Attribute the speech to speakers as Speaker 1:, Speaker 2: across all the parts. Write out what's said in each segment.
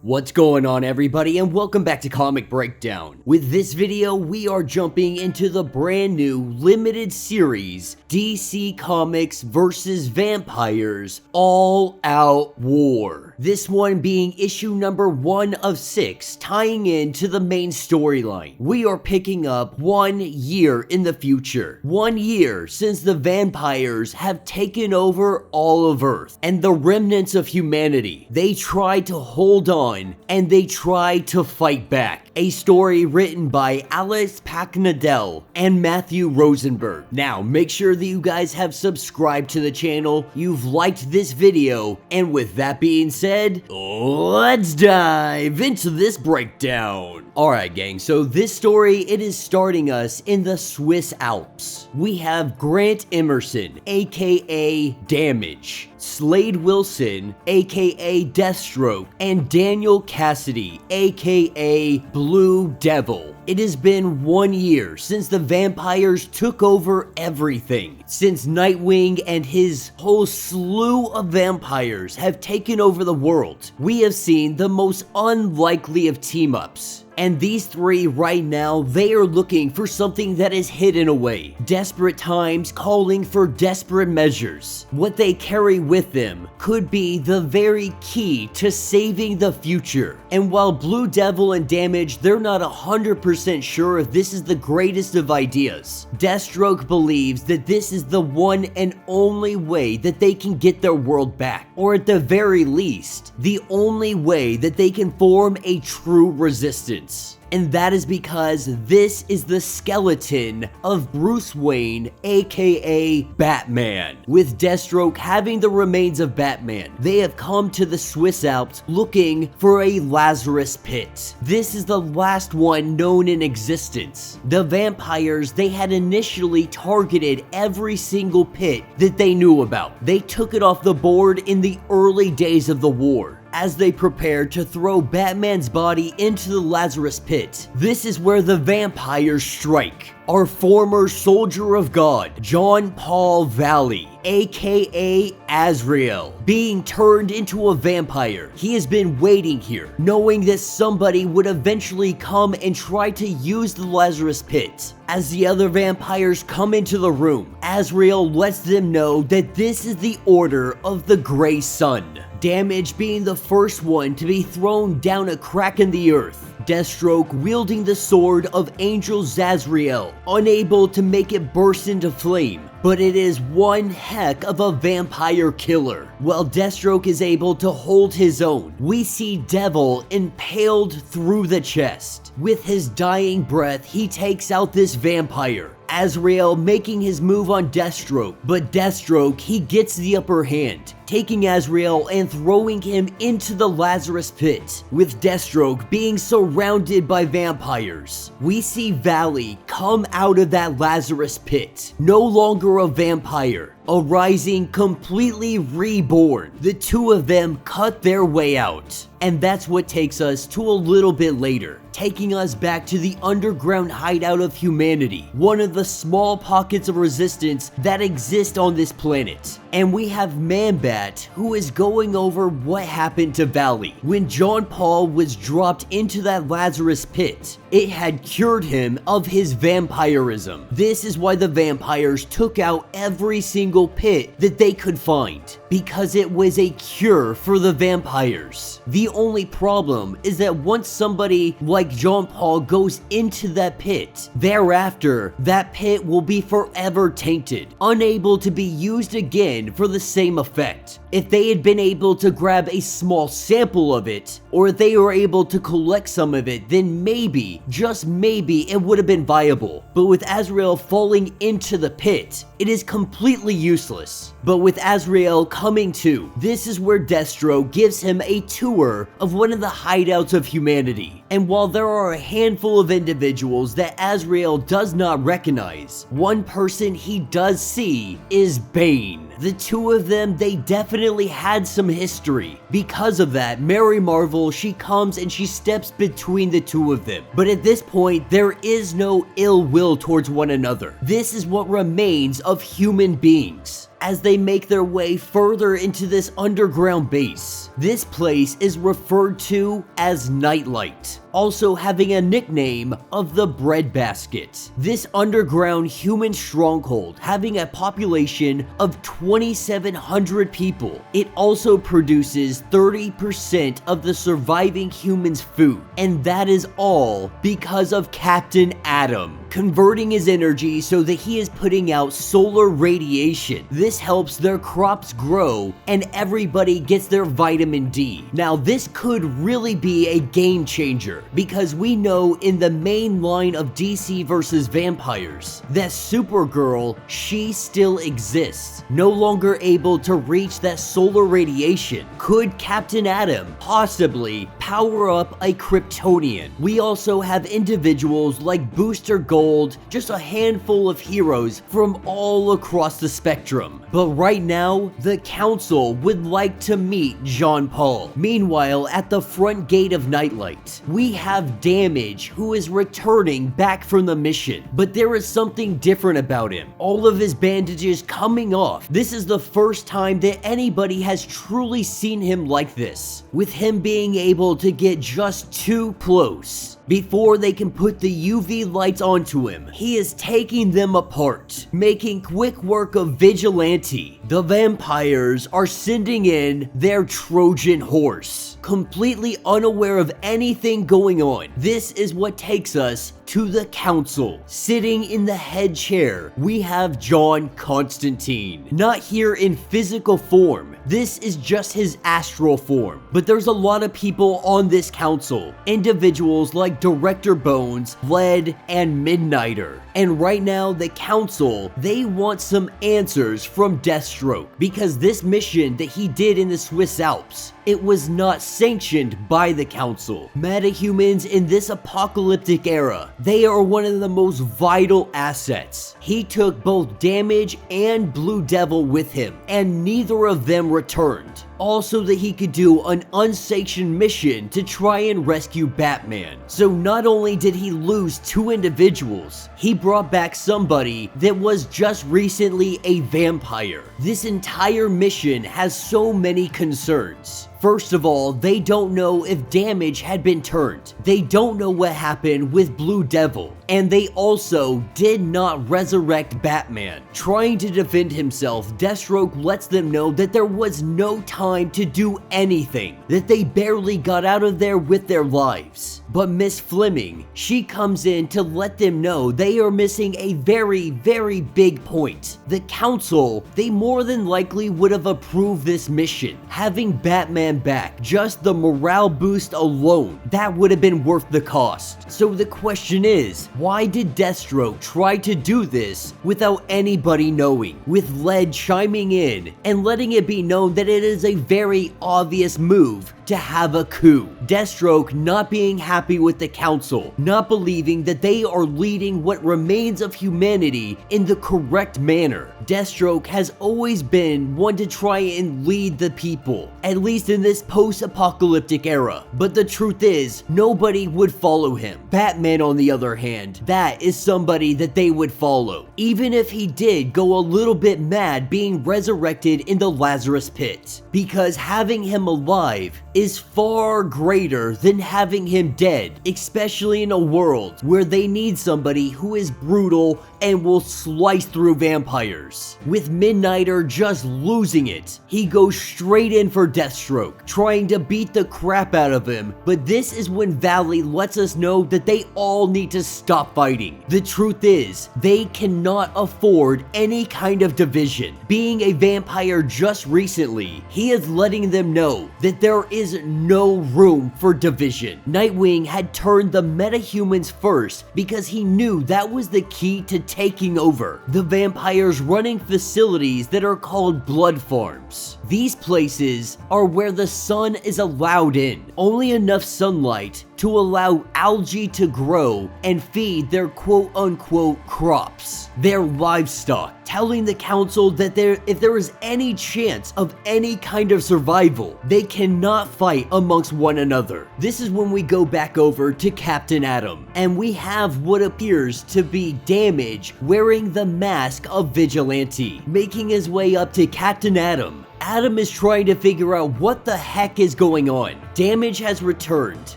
Speaker 1: What's going on, everybody, and welcome back to Comic Breakdown. With this video, we are jumping into the brand new limited series, DC Comics vs. Vampires All Out War. This one being issue number 1 of 6, tying into the main storyline. We are picking up 1 year in the future. 1 year since the vampires have taken over all of Earth and the remnants of humanity. They tried to hold on and they try to fight back. A story written by Alex Packnadel and Matthew Rosenberg. Now, make sure that you guys have subscribed to the channel, you've liked this video, and with that being said, let's dive into this breakdown. Alright gang, so this story, it is starting us in the Swiss Alps. We have Grant Emerson, aka Damage, Slade Wilson, aka Deathstroke, and Daniel Cassidy, aka Blue Devil. It has been 1 year since the vampires took over everything. Since Nightwing and his whole slew of vampires have taken over the world, we have seen the most unlikely of team-ups. And these three right now, they are looking for something that is hidden away. Desperate times calling for desperate measures. What they carry with them could be the very key to saving the future. And while Blue Devil and Damage, they're not 100% sure if this is the greatest of ideas, Deathstroke believes that this is the one and only way that they can get their world back. Or at the very least, the only way that they can form a true resistance. And that is because this is the skeleton of Bruce Wayne, aka Batman. With Deathstroke having the remains of Batman, they have come to the Swiss Alps looking for a Lazarus Pit. This is the last one known in existence. The vampires, they had initially targeted every single pit that they knew about. They took it off the board in the early days of the war, as they prepared to throw Batman's body into the Lazarus Pit. This is where the vampires strike. Our former soldier of God, John Paul Valley, aka Azrael, being turned into a vampire. He has been waiting here, knowing that somebody would eventually come and try to use the Lazarus Pit. As the other vampires come into the room, Azrael lets them know that this is the order of the Grey Sun. Damage being the first one to be thrown down a crack in the earth. Deathstroke wielding the sword of Angel Zazriel, unable to make it burst into flame, but it is one heck of a vampire killer. While Deathstroke is able to hold his own, we see Devil impaled through the chest. With his dying breath, he takes out this vampire. Azrael making his move on Deathstroke, but Deathstroke, he gets the upper hand, taking Azrael and throwing him into the Lazarus Pit. With Deathstroke being surrounded by vampires, we see Valley come out of that Lazarus Pit, no longer a vampire, arising completely reborn. The two of them cut their way out. And that's what takes us to a little bit later, taking us back to the underground hideout of humanity, one of the small pockets of resistance that exist on this planet. And we have Man-Bat, who is going over what happened to Valley. When John Paul was dropped into that Lazarus Pit, it had cured him of his vampirism. This is why the vampires took out every single pit that they could find, because it was a cure for the vampires. The only problem is that once somebody like John Paul goes into that pit, thereafter, that pit will be forever tainted, unable to be used again for the same effect. If they had been able to grab a small sample of it, or if they were able to collect some of it, then maybe, just maybe, it would have been viable. But with Azrael falling into the pit, it is completely useless. But with Azrael coming to, this is where Deathstroke gives him a tour of one of the hideouts of humanity. And while there are a handful of individuals that Azrael does not recognize, one person he does see is Bane. The two of them, they definitely had some history. Because of that, Mary Marvel, she comes and she steps between the two of them. But at this point, there is no ill will towards one another. This is what remains of human beings. as they make their way further into this underground base. This place is referred to as Nightlight, also having a nickname of the Breadbasket. This underground human stronghold having a population of 2,700 people. It also produces 30% of the surviving humans' food, and that is all because of Captain Atom converting his energy so that he is putting out solar radiation. This helps their crops grow and everybody gets their vitamin D. Now this could really be a game changer because we know in the main line of DC versus vampires that Supergirl, she still exists, no longer able to reach that solar radiation. Could Captain Atom possibly power up a Kryptonian? We also have individuals like Booster Gold, just a handful of heroes from all across the spectrum. But right now, the Council would like to meet Jean Paul. Meanwhile, at the front gate of Nightlight, we have Damage, who is returning back from the mission. But there is something different about him. All of his bandages coming off. This is the first time that anybody has truly seen him like this, with him being able to get just too close before they can put the UV lights onto him. He is taking them apart, making quick work of Vigilante. The vampires are sending in their Trojan horse, completely unaware of anything going on. This is what takes us to the Council. Sitting in the head chair, we have John Constantine. Not here in physical form. This is just his astral form. But there's a lot of people on this council. Individuals like Director Bones, Lead, and Midnighter. And right now, the council, they want some answers from Deathstroke, because this mission that he did in the Swiss Alps, it was not sanctioned by the council. Metahumans in this apocalyptic era, they are one of the most vital assets. He took both Damage and Blue Devil with him, and neither of them returned. Also that he could do an unsanctioned mission to try and rescue Batman. So not only did he lose two individuals, he brought back somebody that was just recently a vampire. This entire mission has so many concerns. First of all, they don't know if Damage had been turned. They don't know what happened with Blue Devil. And they also did not resurrect Batman. Trying to defend himself, Deathstroke lets them know that there was no time to do anything, that they barely got out of there with their lives. But Miss Fleming, she comes in to let them know they are missing a very, very big point. The council, they more than likely would have approved this mission. Having Batman back, just the morale boost alone, that would have been worth the cost. So the question is, why did Deathstroke try to do this without anybody knowing? With Lead chiming in and letting it be known that it is a very obvious move to have a coup. Deathstroke not being happy with the council, not believing that they are leading what remains of humanity in the correct manner. Deathstroke has always been one to try and lead the people, at least in this post-apocalyptic era. But the truth is, nobody would follow him. Batman, on the other hand, that is somebody that they would follow. Even if he did go a little bit mad being resurrected in the Lazarus Pit. Because having him alive is far greater than having him dead, especially in a world where they need somebody who is brutal and will slice through vampires. With Midnighter just losing it, he goes straight in for Deathstroke, trying to beat the crap out of him, but this is when Valley lets us know that they all need to stop fighting. The truth is, they cannot afford any kind of division. Being a vampire just recently, he is letting them know that there is no room for division. Nightwing had turned the metahumans first because he knew that was the key to taking over. The vampires running facilities that are called blood farms. These places are where the sun is allowed in, only enough sunlight to allow algae to grow and feed their quote-unquote crops, their livestock, telling the council that if there is any chance of any kind of survival, they cannot fight amongst one another. This is when we go back over to Captain Atom, and we have what appears to be Damage wearing the mask of Vigilante, making his way up to Captain Atom. Adam is trying to figure out what the heck is going on. Damage has returned,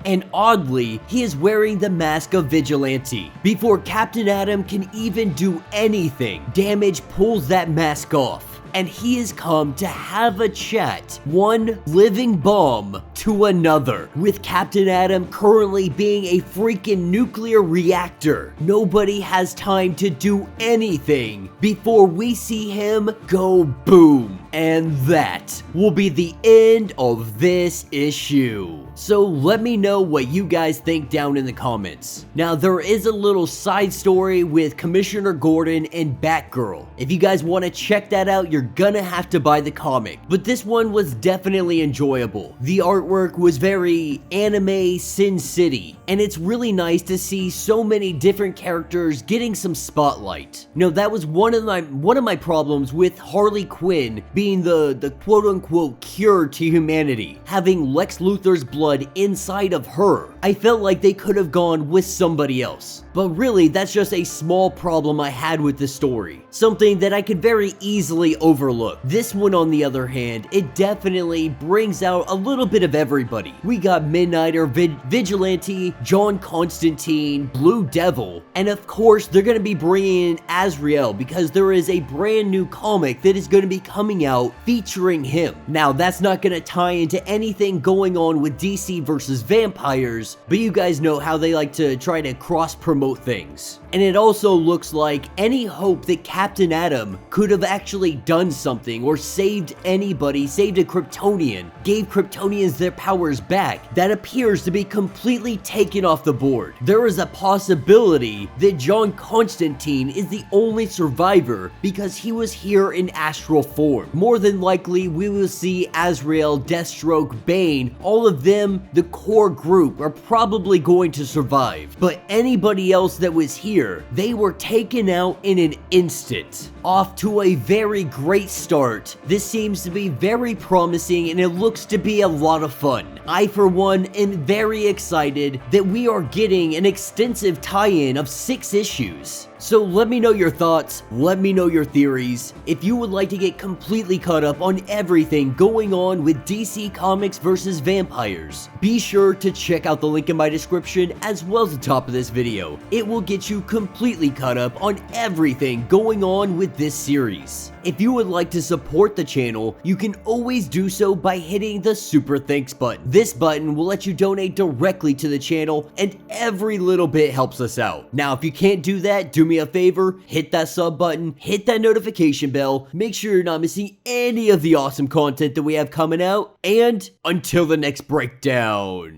Speaker 1: and oddly, he is wearing the mask of Vigilante. Before Captain Atom can even do anything, Damage pulls that mask off, and he has come to have a chat, one living bomb to another, with Captain Atom currently being a freaking nuclear reactor. Nobody has time to do anything before we see him go boom. And that will be the end of this issue. So let me know what you guys think down in the comments. Now, there is a little side story with Commissioner Gordon and Batgirl. If you guys want to check that out, you're gonna have to buy the comic. But this one was definitely enjoyable. The artwork was very anime Sin City, and it's really nice to see so many different characters getting some spotlight. Now, that was one of my problems with Harley Quinn being the quote-unquote cure to humanity, having Lex Luthor's blood inside of her. I felt like they could have gone with somebody else. But really, that's just a small problem I had with the story. Something that I could very easily overlook. This one, on the other hand, it definitely brings out a little bit of everybody. We got Midnighter, Vigilante, John Constantine, Blue Devil, and of course, they're going to be bringing in Azrael because there is a brand new comic that is going to be coming out featuring him. Now, that's not going to tie into anything going on with DC versus vampires, but you guys know how they like to try to cross-promote things. And it also looks like any hope that Captain Atom could have actually done something or saved anybody, saved a Kryptonian, gave Kryptonians their powers back, that appears to be completely taken off the board. There is a possibility that John Constantine is the only survivor because he was here in astral form. More than likely, we will see Azrael, Deathstroke, Bane, all of them, the core group, are probably going to survive. But anybody else that was here, they were taken out in an instant. Off to a very great start. This seems to be very promising and it looks to be a lot of fun. I, for one, am very excited that we are getting an extensive tie-in of 6 issues. So let me know your thoughts, let me know your theories. If you would like to get completely caught up on everything going on with DC Comics versus vampires, be sure to check out the link in my description as well as the top of this video. It will get you completely caught up on everything going on with this series. If you would like to support the channel, you can always do so by hitting the Super Thanks button. This button will let you donate directly to the channel, and every little bit helps us out. Now, if you can't do that, do me a favor, hit that sub button, hit that notification bell, make sure you're not missing any of the awesome content that we have coming out, and until the next breakdown.